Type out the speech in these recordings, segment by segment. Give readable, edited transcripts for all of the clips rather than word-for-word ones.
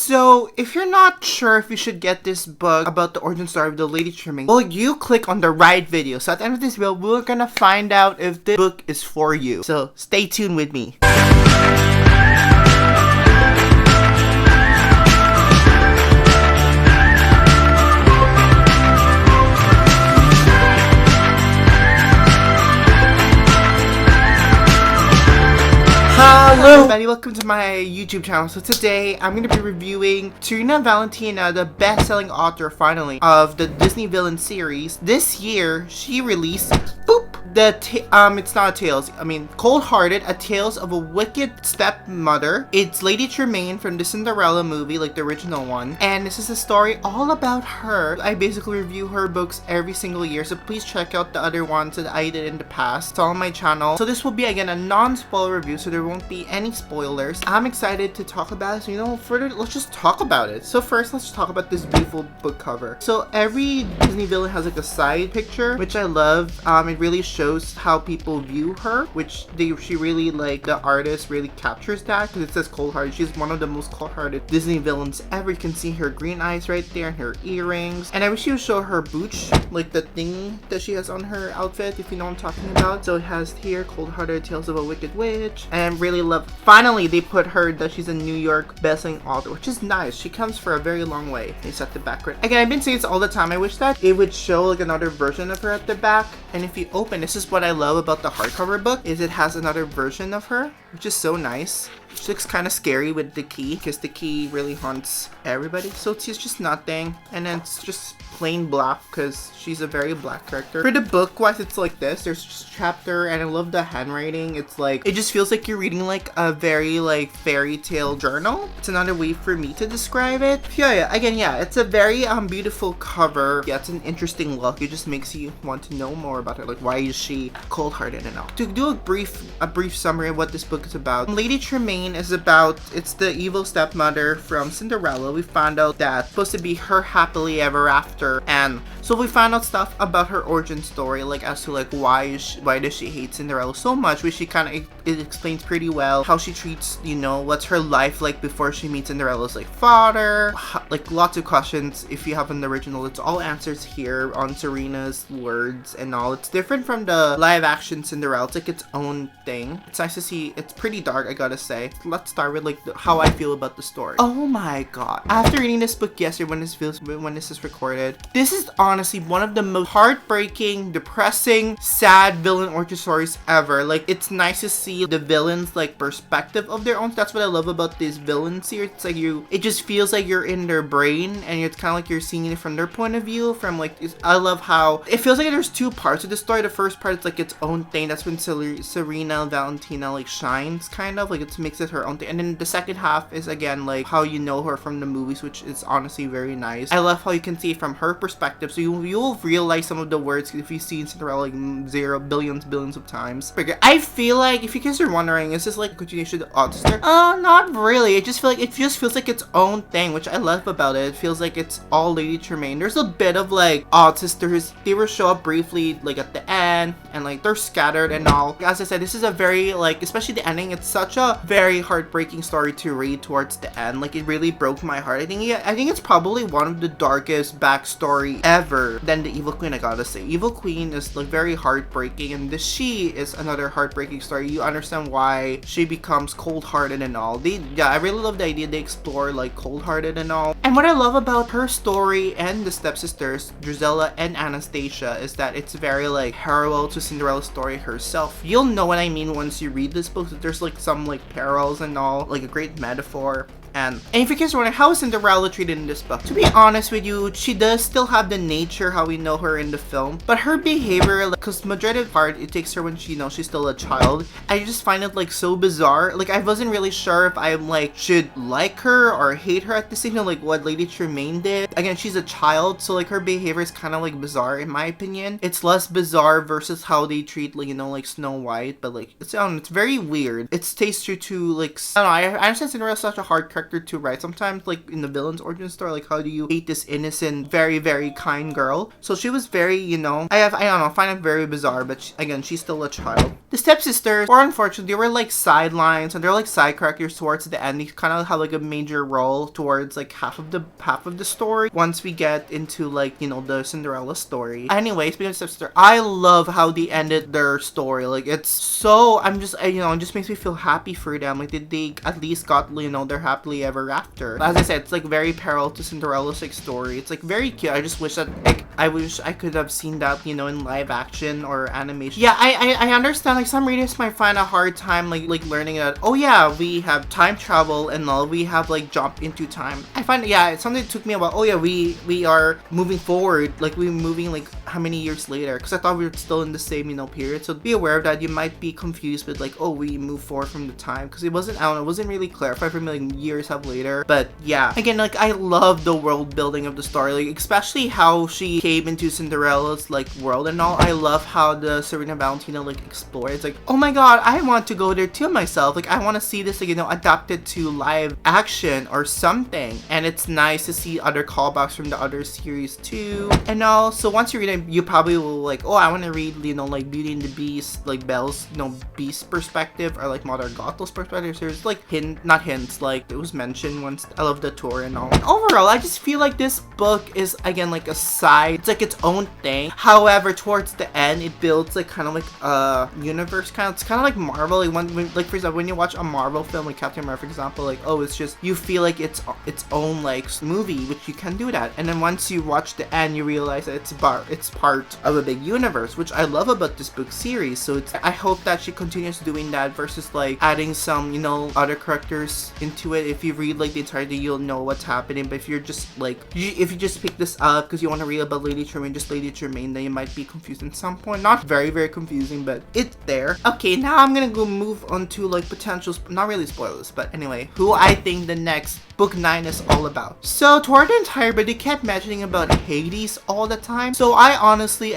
So, if you're not sure if you should get this book about the origin story of the Lady Tremaine, well, you click on the right video. So at the end of this video, we're gonna find out if this book is for you. So, stay tuned with me. Hello everybody, welcome to my YouTube channel. So today I'm going to be reviewing Serena Valentino, the best-selling author finally of the Disney Villain series. This year she released it's not a Tales, Cold-Hearted, A Tales of a Wicked Stepmother. It's Lady Tremaine from the Cinderella movie, like the original one. And this is a story all about her. I basically review her books every single year, so please check out the other ones that I did in the past. It's all on my channel. So this will be again a non-spoiler review, so there won't be any spoilers. I'm excited to talk about it, so let's just talk about it. So first, let's talk about this beautiful book cover. So every Disney villain has like a side picture, which I love. It really shows how people view her, which she really, like, the artist really captures that, because it says cold-hearted. She's one of the most cold-hearted Disney villains ever. You can see her green eyes right there and her earrings, and I wish she would show her booch, like the thing that she has on her outfit, if you know what I'm talking about. So it has here cold-hearted Tales of a Wicked Witch, and I really love finally they put her that she's a New York best-selling author, which is nice. She comes for a very long way. They set the background again. I've been saying this all the time. I wish that it would show like another version of her at the back, and if you open, this is what I love about the hardcover book, is it has another version of her, which is so nice. She looks kind of scary with the key, because the key really haunts everybody. So it's just nothing, and then it's just plain black, because she's a very black character. For the book wise, it's like this. There's just a chapter, and I love the handwriting. It's like, it just feels like you're reading like a very like fairy tale journal. It's another way for me to describe it. Yeah, it's a very beautiful cover. Yeah, it's an interesting look. It just makes you want to know more about her. Like, why is she cold-hearted and all? To do a brief summary of what this book is about, Lady Tremaine is about, it's the evil stepmother from Cinderella. We found out that it's supposed to be her happily ever after, and so we found out stuff about her origin story, like as to like why does she hate Cinderella so much, which she kind of it explains pretty well. How she treats, what's her life like before she meets Cinderella's like father, like lots of questions. If you have an original, it's all answers here on Serena's words and all. It's different from the live action Cinderella. It's like its own thing. It's nice to see. It's pretty dark, I gotta say. Let's start with like how I feel about the story. Oh my god! After reading this book yesterday, when this is recorded, this is honestly one of the most heartbreaking, depressing, sad villain origin stories ever. Like, it's nice to see the villains like perspective of their own. That's what I love about this villain series. It's like it just feels like you're in their brain, and it's kind of like you're seeing it from their point of view. From like, I love how it feels like there's two parts of the story. The first part is like its own thing. That's when Serena Valentino like shines, kind of like it makes it her own thing. And then the second half is again like how you know her from the movies, which is honestly very nice. I love how you can see it from her perspective, so you'll realize some of the words if you've seen Cinderella like billions of times. I feel like, if you guys are wondering, is this like a continuation of the author? Not really. It just feels like its own thing, which I love about it. It feels like it's all Lady Tremaine. There's a bit of like odd sisters. They will show up briefly like at the end, and like they're scattered and all. As I said, this is a very like, especially the ending, it's such a very heartbreaking story to read towards the end. Like, it really broke my heart. I think it's probably one of the darkest backstory ever than the Evil Queen, I gotta say. Evil Queen is like very heartbreaking, and the She is another heartbreaking story. You understand why she becomes cold-hearted and all. I really love the idea they explore like cold-hearted and all. And what I love about her story and the stepsisters, Drizella and Anastasia, is that it's very like parallel to Cinderella's story herself. You'll know what I mean once you read this book. There's like some like parallels and all, like a great metaphor. And if you guys are wondering, how is Cinderella treated in this book? To be honest with you, she does still have the nature how we know her in the film, but her behavior, because majority of the part it takes her when she's still a child. I just find it like so bizarre. Like, I wasn't really sure if I like should like her or hate her at the same time, like what Lady Tremaine did. Again, she's a child, so like her behavior is kind of like bizarre in my opinion. It's less bizarre versus how they treat like like Snow White, but like it's very weird. It stays true to like, I don't know. I understand Cinderella's such a hard character character to write. Sometimes, like in the villain's origin story, like how do you hate this innocent, very, very kind girl? So she was very, you know, I don't know, find it very bizarre, but again, she's still a child. The stepsisters, or unfortunately, they were like sidelines, and they're like side characters towards the end. They kind of have like a major role towards like half of the story once we get into like, you know, the Cinderella story. Anyway, speaking of stepsister, I love how they ended their story. Like it's so, you know, it just makes me feel happy for them. Like they at least got, you know, their happily ever after. As I said, it's like very parallel to Cinderella's like story. It's like very cute. I just wish that I wish I could have seen that, you know, in live action or animation. Yeah, I understand like some readers might find a hard time like learning that, oh yeah, we have time travel and all, we have like jump into time. I find, yeah, it's something that took me a while. Oh yeah, we are moving forward, like we're moving like how many years later, because I thought we were still in the same, you know, period. So be aware of that. You might be confused with like, oh, we move forward from the time, because it wasn't, I don't know, it wasn't really clarified for me like years have later. But yeah, again, like I love the world building of the story, like especially how she came into Cinderella's like world and all. I love how the Serena Valentino like explored. It's like, oh my god, I want to go there too myself. Like I want to see this, like, you know, adapted to live action or something. And it's nice to see other callbacks from the other series too. And also once you read it, you probably will like, oh, I want to read, you know, like Beauty and the Beast, like Belle's, you know, Beast perspective, or like Mother Gothel's perspective. So there's like not hints, like it was mentioned once. I love the tour and all. And overall, I just feel like this book is again like a side, it's like its own thing. However, towards the end, it builds like kind of like a universe kind of, it's kind of like Marvel. Like when like for example, when you watch a Marvel film like Captain America, for example, like, oh, it's just, you feel like it's own like movie, which you can do that. And then once you watch the end, you realize that it's part of a big universe, which I love about this book series. So I hope that she continues doing that versus like adding some, you know, other characters into it. If you read like the entirety, you'll know what's happening. But if you're just like, if you just pick this up because you want to read about Lady Tremaine, just Lady Tremaine, then you might be confused at some point. Not very, very confusing, but it's there. Okay, now I'm gonna go move on to like potential, not really spoilers, but anyway, who I think the next book 9 is all about. So toward the entire book, they kept mentioning about Hades all the time. So I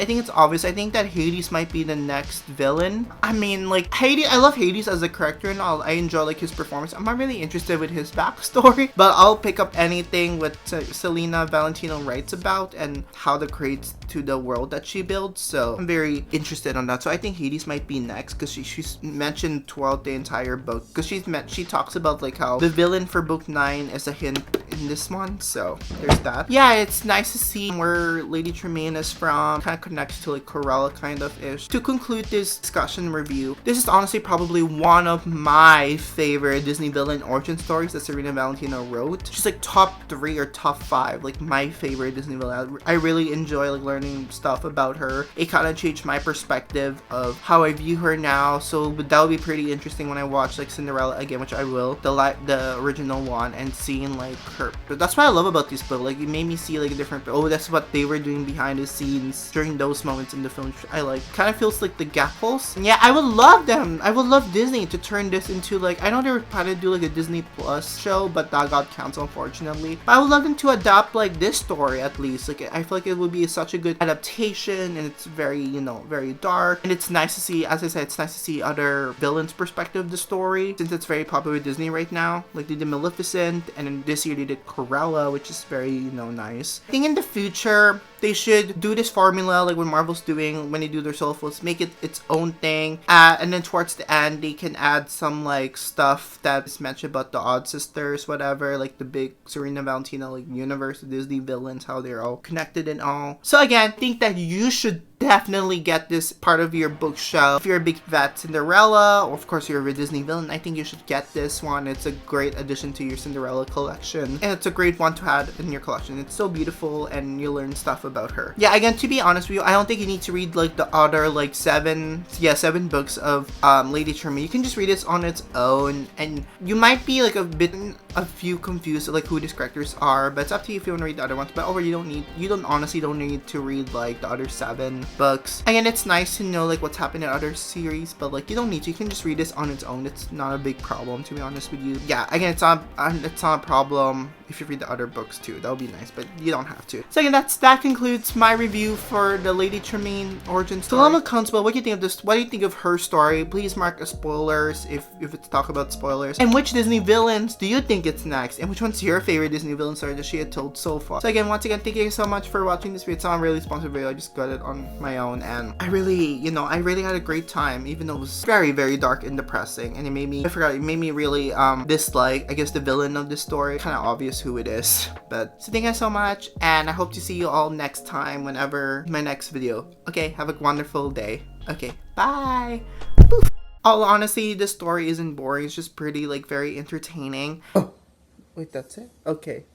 think it's obvious. I think that Hades might be the next villain. I mean, like Hades, I love Hades as a character and all. I enjoy like his performance. I'm not really interested with his backstory, but I'll pick up anything with Serena Valentino writes about and how that creates to the world that she builds. So I'm very interested on that. So I think Hades might be next because she's mentioned throughout the entire book, because she talks about like how the villain for book 9 is a hint in this one. So there's that. Yeah, it's nice to see where Lady Tremaine is from, kind of connects to like Corella kind of ish. To conclude this discussion review, this is honestly probably one of my favorite Disney villain origin stories that Serena Valentino wrote. She's like top 3 or top 5, like my favorite Disney villain. I really enjoy like learning stuff about her. It kind of changed my perspective of how I view her now. So that would be pretty interesting when I watch like Cinderella again, which I will, the original one, and seeing like her. But that's what I love about this book. Like it made me see like a different, oh, that's what they were doing behind the scenes during those moments in the film. I like, kind of feels like the gap holes. And yeah, I would love them. I would love Disney to turn this into like, I know they were planning to do like a Disney Plus show, but that got canceled unfortunately. But I would love them to adapt like this story at least. Like I feel like it would be such a good adaptation, and it's very, you know, very dark, and it's nice to see, as I said, it's nice to see other villains' perspective of the story, since it's very popular with Disney right now. Like they did Maleficent, and then this year they did Corella, which is very, you know, nice. I think in the future they should do this formula like what Marvel's doing when they do their solo films, make it its own thing, and then towards the end they can add some like stuff that is mentioned about the Odd Sisters, whatever, like the big Serena Valentino like universe, the Disney villains, how they're all connected and all. So again, I think that you should definitely get this part of your bookshelf. If you're a big fan of Cinderella, or of course you're a Disney villain, I think you should get this one. It's a great addition to your Cinderella collection, and it's a great one to add in your collection. It's so beautiful, and you learn stuff about her. Yeah, again, to be honest with you, I don't think you need to read like the other like 7 books of Lady Tremaine. You can just read this on its own, and you might be like a few confused like who these characters are, but it's up to you if you want to read the other ones. But you honestly don't need to read like the other 7 books. Again, it's nice to know like what's happening in other series, but like you don't need to. You can just read this on its own. It's not a big problem, to be honest with you. Yeah, again, it's not a problem if you read the other books too. That would be nice, but you don't have to. So again, that concludes my review for the Lady Tremaine origin story. So leave comments below what do you think of this? What do you think of her story? Please mark as spoilers if it's talk about spoilers. And which Disney villains do you think it's next? And which one's your favorite Disney villain story that she had told so far? So again, once again, thank you so much for watching this video. It's not a really sponsored video. I just got it on my own, and I really had a great time, even though it was very, very dark and depressing. And it made me really dislike, I guess, the villain of this story. Kind of obvious who it is. But so thank you so much, and I hope to see you all next time whenever my next video. Okay, have a wonderful day. Okay, bye. Poof. All honestly, this story isn't boring. It's just pretty, like, very entertaining. Oh, wait, that's it? Okay.